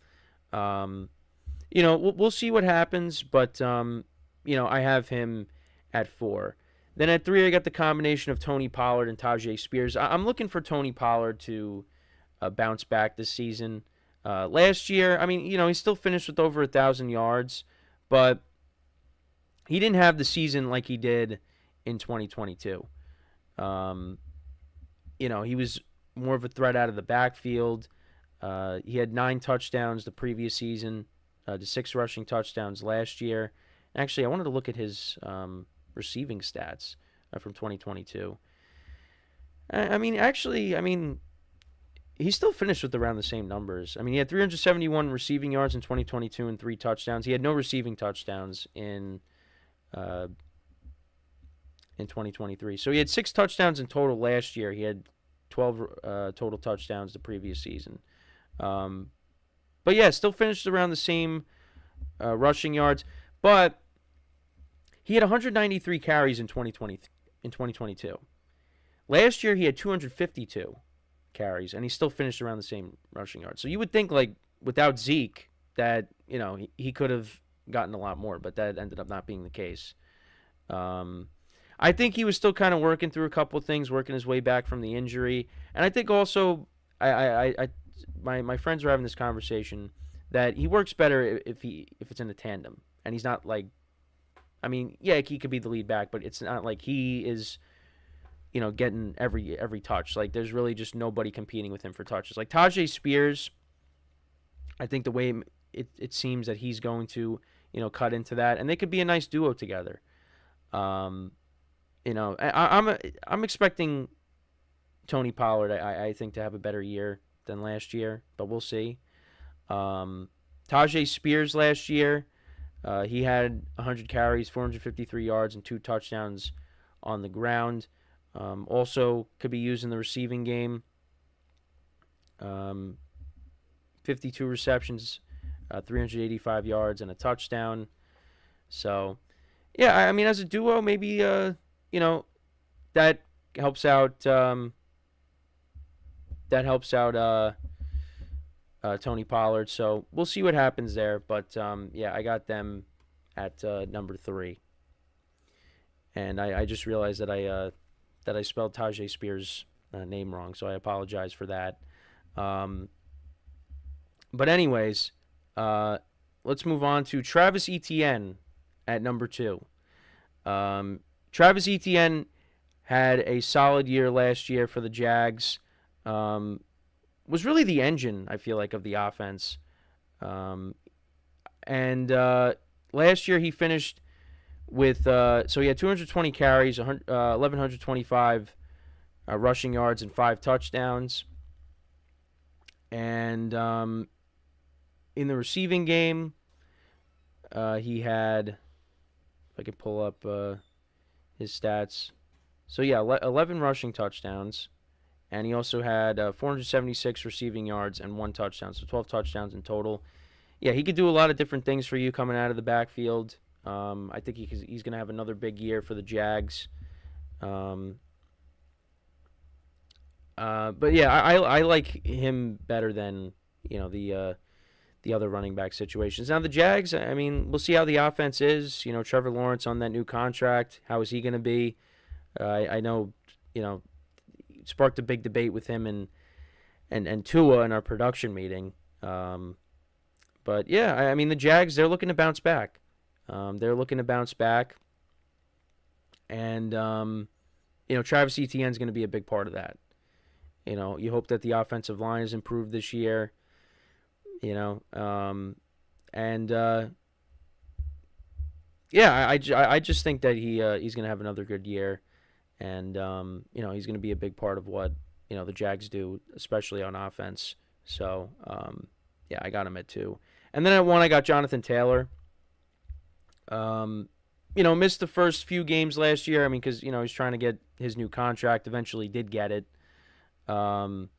we'll see what happens. But, I have him at 4. Then at 3, I got the combination of Tony Pollard and Tajay Spears. I'm looking for Tony Pollard to bounce back this season. Last year, I mean, he still finished with over 1,000 yards, but he didn't have the season like he did in 2022. He was more of a threat out of the backfield. He had 9 touchdowns the previous season, to 6 rushing touchdowns last year. Actually, I wanted to look at his receiving stats from 2022. He still finished with around the same numbers. I mean, he had 371 receiving yards in 2022 and 3 touchdowns. He had no receiving touchdowns in 2023. So he had 6 touchdowns in total last year. He had 12 total touchdowns the previous season. But yeah, still finished around the same rushing yards. But he had 193 carries in 2022. Last year he had 252 carries, and he still finished around the same rushing yards. So you would think, like, without Zeke, that he could have gotten a lot more, but that ended up not being the case. I think he was still kind of working through a couple of things, working his way back from the injury, and I think also my friends were having this conversation that he works better if it's in a tandem, and he's not like. I mean, yeah, he could be the lead back, but it's not like he is, getting every touch. Like, there's really just nobody competing with him for touches. Like, Tajay Spears, I think the way it seems that he's going to, cut into that, and they could be a nice duo together. I'm expecting Tony Pollard, I think, to have a better year than last year, but we'll see. Tajay Spears last year, he had 100 carries, 453 yards, and 2 touchdowns on the ground. Also could be used in the receiving game. 52 receptions, 385 yards, and a touchdown. So, yeah, I mean, as a duo, maybe, that helps out. Tony Pollard. So we'll see what happens there. But, I got them at number 3. And I just realized that I spelled Tajay Spears' name wrong, so I apologize for that. But anyways, let's move on to Travis Etienne at number 2. Travis Etienne had a solid year last year for the Jags. Was really the engine, I feel like, of the offense. And last year he finished with, so he had 220 carries, 1,125 rushing yards, and 5 touchdowns. And in the receiving game, he had, if I could pull up his stats. So, yeah, 11 rushing touchdowns. And he also had 476 receiving yards and 1 touchdown, so 12 touchdowns in total. yeah, he could do a lot of different things for you coming out of the backfield. I think he's going to have another big year for the Jags. But yeah, I like him better than, the other running back situations. Now the Jags, I mean, we'll see how the offense is. Trevor Lawrence on that new contract. How is he going to be? I know, it sparked a big debate with him and Tua in our production meeting. But yeah, I mean, the Jags, they're looking to bounce back. And Travis Etienne's going to be a big part of that. You hope that the offensive line is improved this year. Yeah, I just think that he's going to have another good year, and he's going to be a big part of what the Jags do, especially on offense. So yeah, I got him at 2, and then at 1 I got Jonathan Taylor. Missed the first few games last year. I mean, because he's trying to get his new contract. Eventually, did get it. Jonathan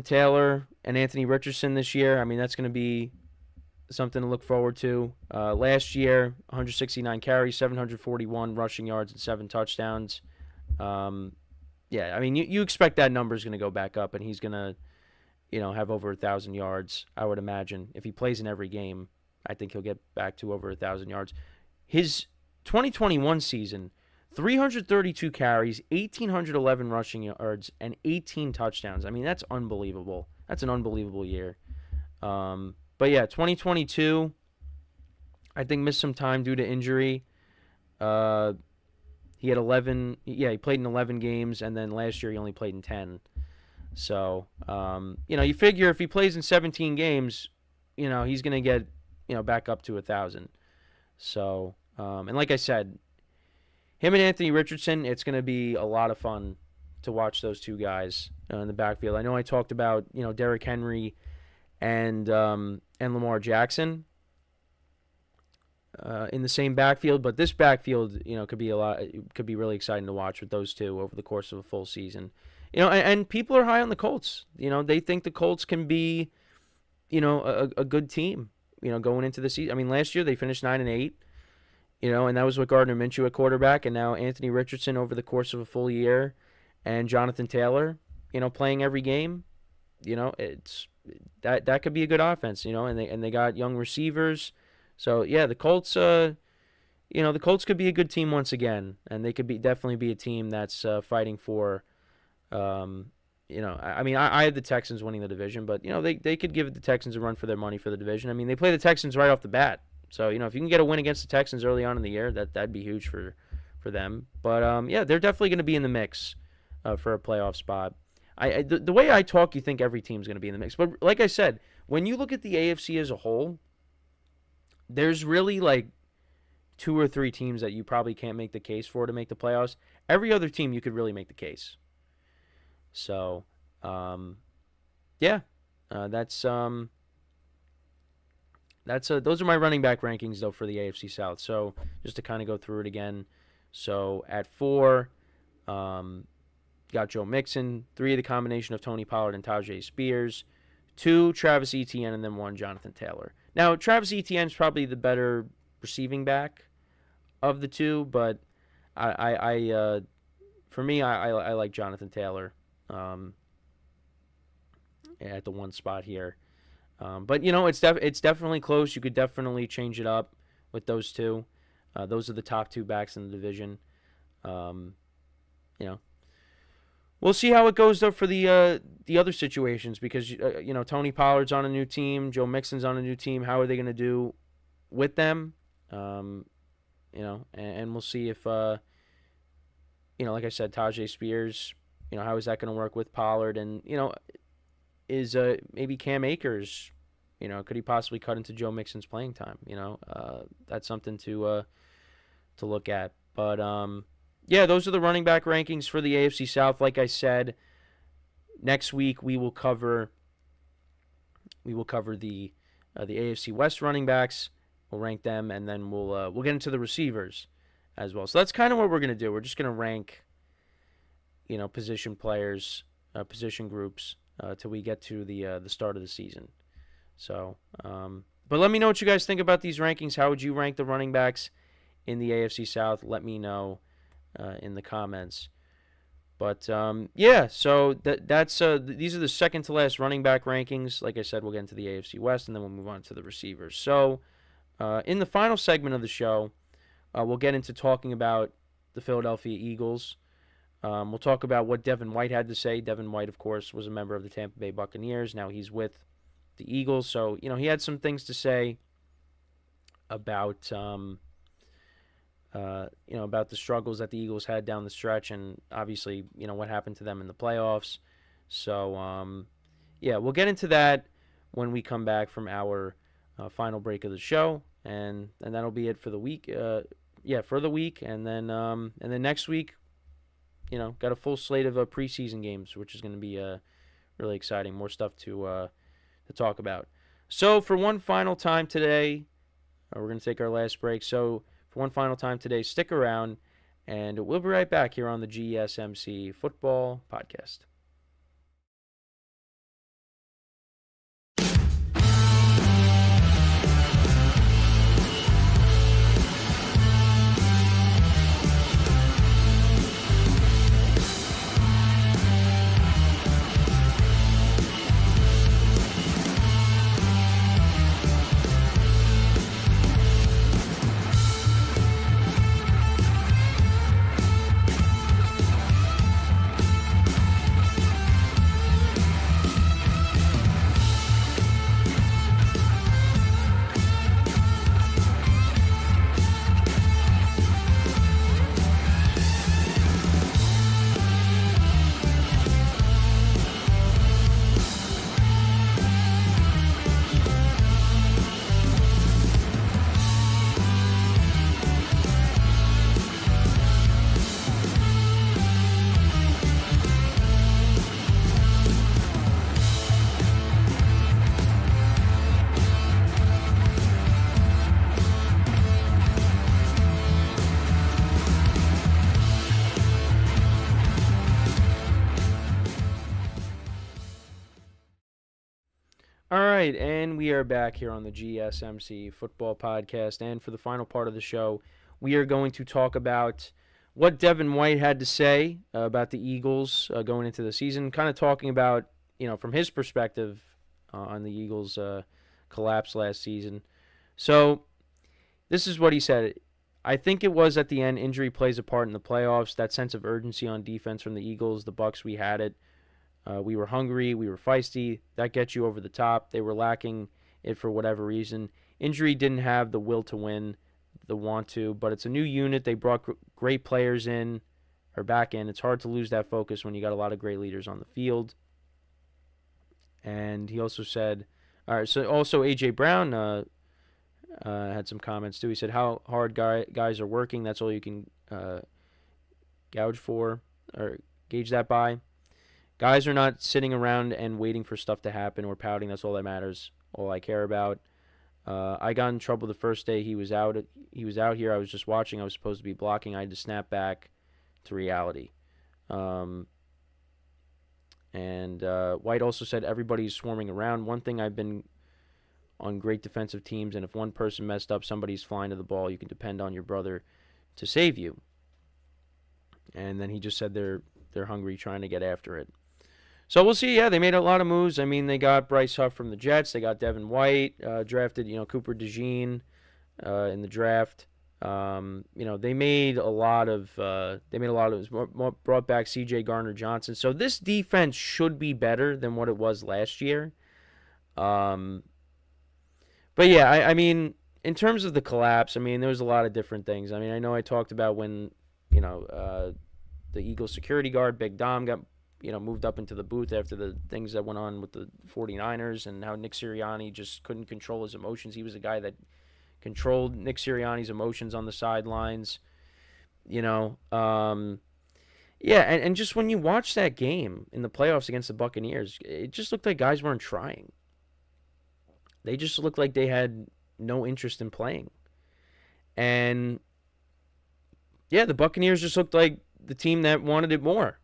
Taylor and Anthony Richardson this year. I mean, that's going to be something to look forward to. Last year, 169 carries, 741 rushing yards, and 7 touchdowns. I mean, you expect that number is going to go back up, and he's going to, have over 1,000 yards, I would imagine. If he plays in every game, I think he'll get back to over 1,000 yards. His 2021 season, 332 carries, 1,811 rushing yards, and 18 touchdowns. I mean, that's unbelievable. That's an unbelievable year. But yeah, 2022, I think missed some time due to injury. He had 11. Yeah, he played in 11 games, and then last year he only played in 10. So, you figure if he plays in 17 games, he's going to get, back up to 1,000. So, and like I said, him and Anthony Richardson, it's going to be a lot of fun to watch those two guys in the backfield. I know I talked about, Derrick Henry and Lamar Jackson in the same backfield, but this backfield, could be really exciting to watch with those two over the course of a full season. And people are high on the Colts. They think the Colts can be, a good team, going into the season. I mean, last year they finished 9-8. And that was with Gardner Minshew at quarterback, and now Anthony Richardson over the course of a full year, and Jonathan Taylor, playing every game. It's that could be a good offense, and they got young receivers. So yeah, the Colts, the Colts could be a good team once again, and they could definitely be a team that's fighting for, I mean, I had the Texans winning the division, but they could give the Texans a run for their money for the division. I mean, they play the Texans right off the bat. So, if you can get a win against the Texans early on in the year, that'd be huge for them. But, yeah, they're definitely going to be in the mix for a playoff spot. The way I talk, you think every team's going to be in the mix. But like I said, when you look at the AFC as a whole, there's really like 2 or 3 teams that you probably can't make the case for to make the playoffs. Every other team you could really make the case. So, yeah, those are my running back rankings, though, for the AFC South. So just to kind of go through it again. So at 4, got Joe Mixon. 3, the combination of Tony Pollard and Tajay Spears. 2, Travis Etienne, and then 1, Jonathan Taylor. Now, Travis Etienne is probably the better receiving back of the 2, but for me, I like Jonathan Taylor at the 1 spot here. But, it's definitely close. You could definitely change it up with those 2. Those are the top 2 backs in the division. We'll see how it goes, though, for the other situations because, Tony Pollard's on a new team. Joe Mixon's on a new team. How are they going to do with them? And we'll see if, like I said, Tajay Spears, how is that going to work with Pollard? And, is maybe Cam Akers, could he possibly cut into Joe Mixon's playing time? That's something to look at. But, yeah, those are the running back rankings for the AFC South. Like I said, next week we will cover the AFC West running backs. We'll rank them, and then we'll get into the receivers as well. So that's kind of what we're going to do. We're just going to rank, position players, position groups till we get to the start of the season. So, but let me know what you guys think about these rankings. How would you rank the running backs in the AFC South? Let me know in the comments. But yeah, so that's these are the second to last running back rankings. Like I said, we'll get into the AFC West, and then we'll move on to the receivers. So in the final segment of the show, we'll get into talking about the Philadelphia Eagles. We'll talk about what Devin White had to say. Devin White, of course, was a member of the Tampa Bay Buccaneers. Now he's with the Eagles. So, he had some things to say about, about the struggles that the Eagles had down the stretch and obviously, what happened to them in the playoffs. So, yeah, we'll get into that when we come back from our final break of the show. And that'll be it for the week. For the week. And then next week, got a full slate of preseason games, which is going to be really exciting. More stuff to talk about. So for one final time today, we're going to take our last break. So for one final time today, stick around, and we'll be right back here on the GSMC Football Podcast. All right, and we are back here on the GSMC Football Podcast, and for the final part of the show, we are going to talk about what Devin White had to say about the Eagles going into the season, kind of talking about, from his perspective on the Eagles' collapse last season. So this is what he said. I think it was at the end, injury plays a part in the playoffs, that sense of urgency on defense from the Eagles, the Bucs, we had it. We were hungry. We were feisty. That gets you over the top. They were lacking it for whatever reason. Injury didn't have the will to win, the want to, but it's a new unit. They brought great players in, or back in. It's hard to lose that focus when you got a lot of great leaders on the field. And he also said, all right, so also A.J. Brown had some comments too. He said, how hard guys are working. That's all you can gauge that by. Guys are not sitting around and waiting for stuff to happen or pouting. That's all that matters. All I care about. I got in trouble the first day he was out. He was out here. I was just watching. I was supposed to be blocking. I had to snap back to reality. And White also said everybody's swarming around. One thing, I've been on great defensive teams, and if one person messed up, somebody's flying to the ball. You can depend on your brother to save you. And then he just said they're hungry, trying to get after it. So we'll see. Yeah, they made a lot of moves. I mean, they got Bryce Huff from the Jets. They got Devin White, drafted, Cooper DeJean in the draft. They made a lot of brought back C.J. Gardner-Johnson. So this defense should be better than what it was last year. But yeah, I mean, in terms of the collapse, I mean, there was a lot of different things. I mean, I know I talked about when, the Eagles security guard, Big Dom, got moved up into the booth after the things that went on with the 49ers, and how Nick Sirianni just couldn't control his emotions. He was a guy that controlled Nick Sirianni's emotions on the sidelines. And just when you watch that game in the playoffs against the Buccaneers, it just looked like guys weren't trying. They just looked like they had no interest in playing. And yeah, the Buccaneers just looked like the team that wanted it more.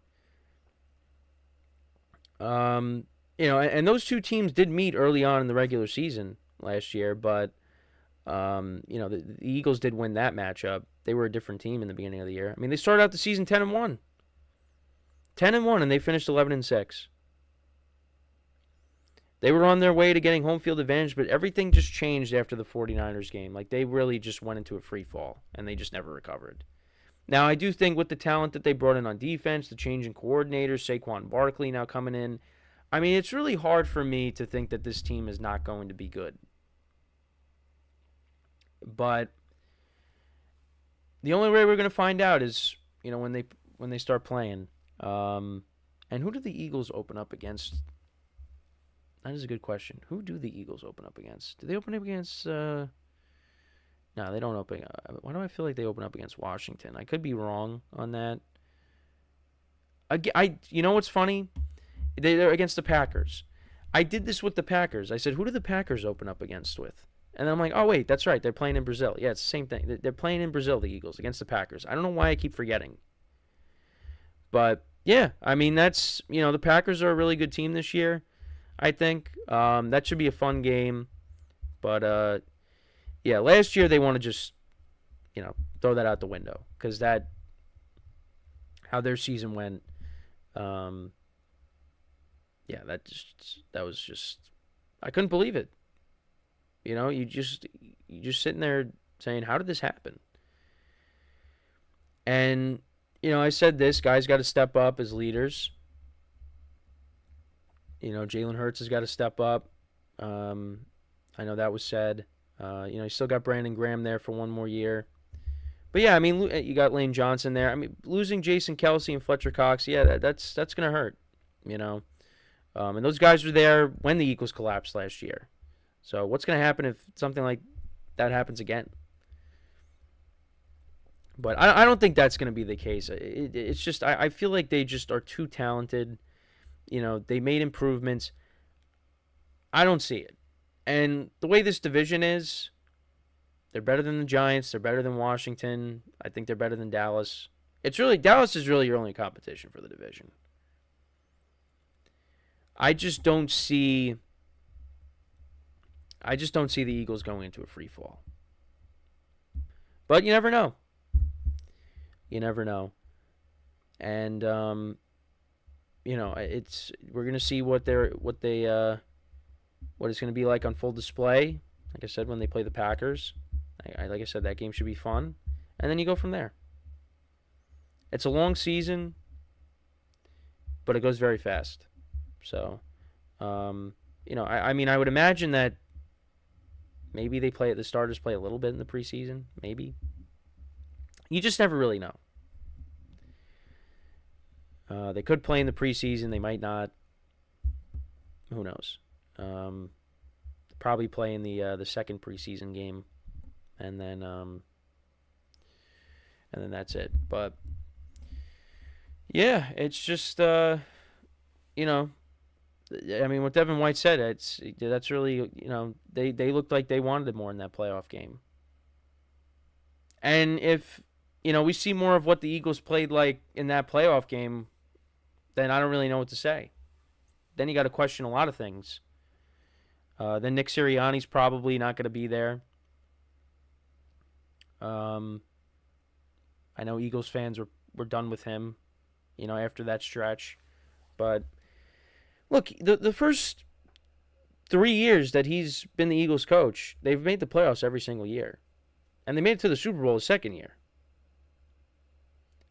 and those two teams did meet early on in the regular season last year, but, the Eagles did win that matchup. They were a different team in the beginning of the year. I mean, they started out the season 10-1. 10-1, and they finished 11-6. They were on their way to getting home field advantage, but everything just changed after the 49ers game. Like, they really just went into a free fall, and they just never recovered. Now, I do think with the talent that they brought in on defense, the change in coordinators, Saquon Barkley now coming in, I mean, it's really hard for me to think that this team is not going to be good. But the only way we're going to find out is, when they start playing. And who do the Eagles open up against? That is a good question. Who do the Eagles open up against? Do they open up against... No, they don't open... why do I feel like they open up against Washington? I could be wrong on that. You know what's funny? They're against the Packers. I did this with the Packers. I said, who do the Packers open up against with? And I'm like, oh, wait, that's right. They're playing in Brazil. Yeah, it's the same thing. They're playing in Brazil, the Eagles, against the Packers. I don't know why I keep forgetting. But, yeah, I mean, that's... the Packers are a really good team this year, I think. That should be a fun game. But, yeah, last year they want to just, throw that out the window. Because how their season went, yeah, that was just, I couldn't believe it. You just sitting there saying, how did this happen? And, I said this, guys got to step up as leaders. Jalen Hurts has got to step up. I know that was said. You still got Brandon Graham there for one more year. But, yeah, I mean, you got Lane Johnson there. I mean, losing Jason Kelce and Fletcher Cox, yeah, that's going to hurt, And those guys were there when the Eagles collapsed last year. So what's going to happen if something like that happens again? But I don't think that's going to be the case. It's just I feel like they just are too talented. They made improvements. I don't see it. And the way this division is, they're better than the Giants. They're better than Washington. I think they're better than Dallas. Dallas is really your only competition for the division. I just don't see the Eagles going into a free fall. But you never know. You never know. And we're going to see what it's going to be like on full display. Like I said, when they play the Packers. Like I said, that game should be fun. And then you go from there. It's a long season, but it goes very fast. So, I mean, I would imagine that maybe the starters play a little bit in the preseason. Maybe. You just never really know. They could play in the preseason. They might not. Who knows? Probably play in the second preseason game, and then that's it. But yeah, it's just I mean, what Devin White said, that's really, they looked like they wanted it more in that playoff game. And if, we see more of what the Eagles played like in that playoff game, then I don't really know what to say. Then you got to question a lot of things. Then Nick Sirianni's probably not going to be there. I know Eagles fans were done with him, after that stretch. But look, the first 3 years that he's been the Eagles coach, they've made the playoffs every single year. And they made it to the Super Bowl the second year.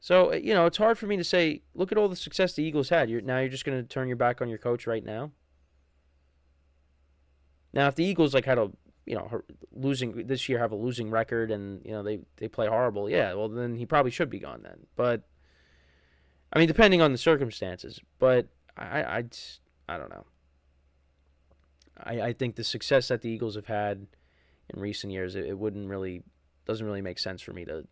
So, it's hard for me to say, look at all the success the Eagles had. Now you're just going to turn your back on your coach right now? Now, if the Eagles had a, losing this year, have a losing record and, they play horrible, yeah, well, then he probably should be gone then. But, I mean, depending on the circumstances. But I don't know. I think the success that the Eagles have had in recent years, it doesn't really make sense for me to.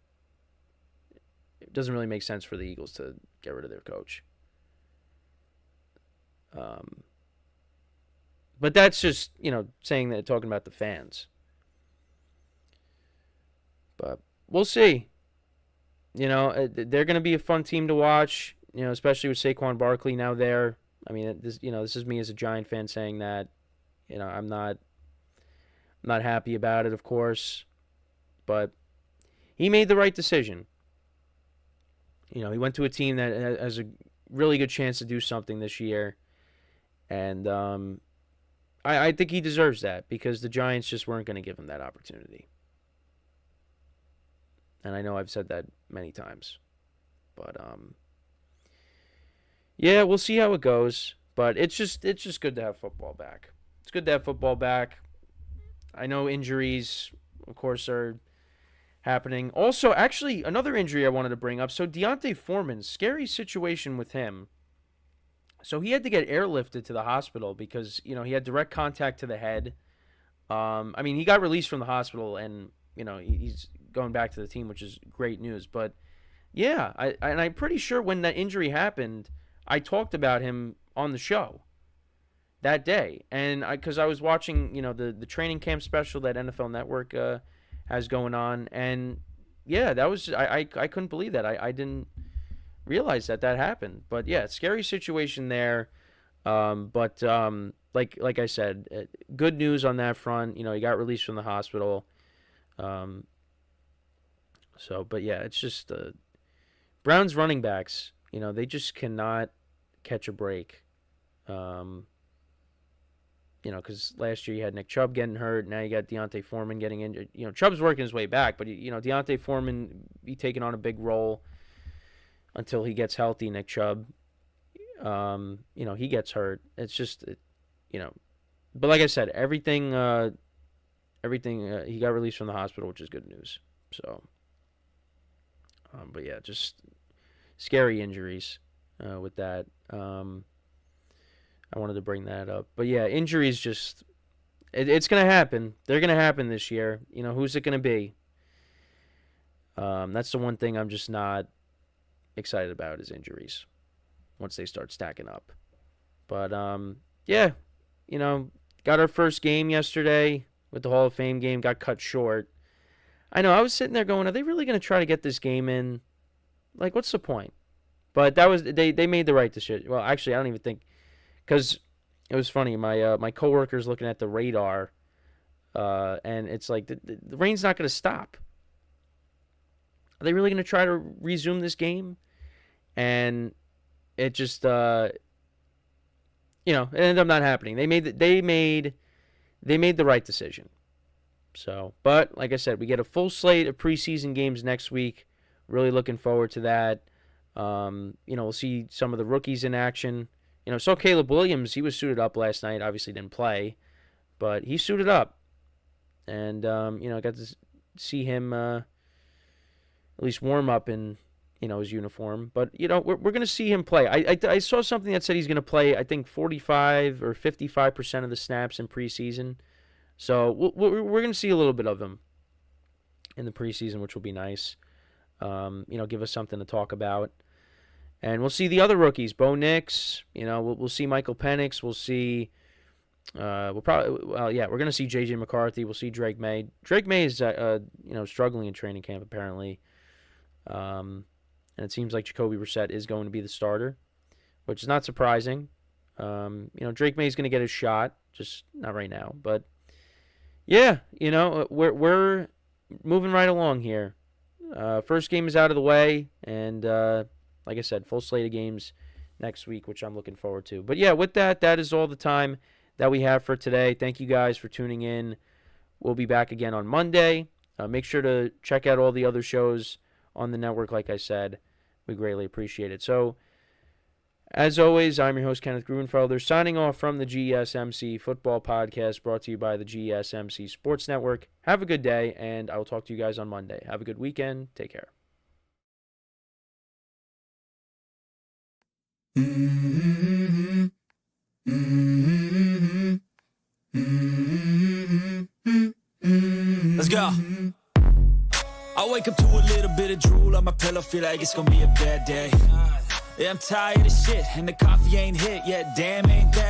It doesn't really make sense for the Eagles to get rid of their coach. But that's just talking about the fans. But we'll see. They're going to be a fun team to watch. Especially with Saquon Barkley now there. I mean, this is me as a Giant fan saying that. I'm not happy about it, of course, but he made the right decision. He went to a team that has a really good chance to do something this year, and I think he deserves that because the Giants just weren't going to give him that opportunity. And I know I've said that many times, but yeah, we'll see how it goes. But it's just good to have football back. It's good to have football back. I know injuries, of course, are happening. Also, actually, another injury I wanted to bring up. So D'Onta Foreman, scary situation with him. So he had to get airlifted to the hospital because, he had direct contact to the head. I mean, he got released from the hospital and, he's going back to the team, which is great news. But, yeah, I'm pretty sure when that injury happened, I talked about him on the show that day. And because I was watching, the training camp special that NFL Network has going on. And, yeah, that was I couldn't believe that. I didn't realize that happened. But, yeah, scary situation there. But like I said, good news on that front. He got released from the hospital. But, yeah, it's just Browns running backs, they just cannot catch a break. Because last year you had Nick Chubb getting hurt. Now you got D'Onta Foreman getting injured. Chubb's working his way back, but, D'Onta Foreman be taking on a big role until he gets healthy, Nick Chubb. He gets hurt. It's just, But like I said, everything he got released from the hospital, which is good news. So, but yeah, just scary injuries with that. I wanted to bring that up. But yeah, injuries just, it's going to happen. They're going to happen this year. Who's it going to be? That's the one thing I'm just not excited about is injuries once they start stacking up. But, yeah, got our first game yesterday with the Hall of Fame game, got cut short. I know, I was sitting there going, are they really going to try to get this game in? Like, what's the point? But that was, they made the right decision. Well, actually, I don't even think, because it was funny. My coworker's looking at the radar, and it's like the rain's not going to stop. Are they really going to try to resume this game? And it just, it ended up not happening. They made the right decision. So, but like I said, we get a full slate of preseason games next week. Really looking forward to that. We'll see some of the rookies in action. So Caleb Williams, he was suited up last night. Obviously didn't play, but he suited up. And, I got to see him at least warm up in, his uniform. But, we're going to see him play. I saw something that said he's going to play, I think, 45 or 55% of the snaps in preseason. So we're going to see a little bit of him in the preseason, which will be nice. Give us something to talk about. And we'll see the other rookies, Bo Nix. We'll see Michael Penix. We'll see. We're going to see J.J. McCarthy. We'll see Drake May. Drake May is, struggling in training camp apparently, and it seems like Jacoby Brissett is going to be the starter, which is not surprising. Drake May is going to get his shot, just not right now. But yeah, we're moving right along here. First game is out of the way, and like I said, full slate of games next week, which I'm looking forward to. But yeah, with that is all the time that we have for today. Thank you guys for tuning in. We'll be back again on Monday. Make sure to check out all the other shows on the network, like I said. We greatly appreciate it. So, as always, I'm your host, Kenneth Gruenfelder, signing off from the GSMC Football Podcast, brought to you by the GSMC Sports Network. Have a good day, and I will talk to you guys on Monday. Have a good weekend. Take care. Let's go. I wake up to a little bit of drool on my pillow, feel like it's gonna be a bad day. Yeah, I'm tired of shit, and the coffee ain't hit yet, damn ain't that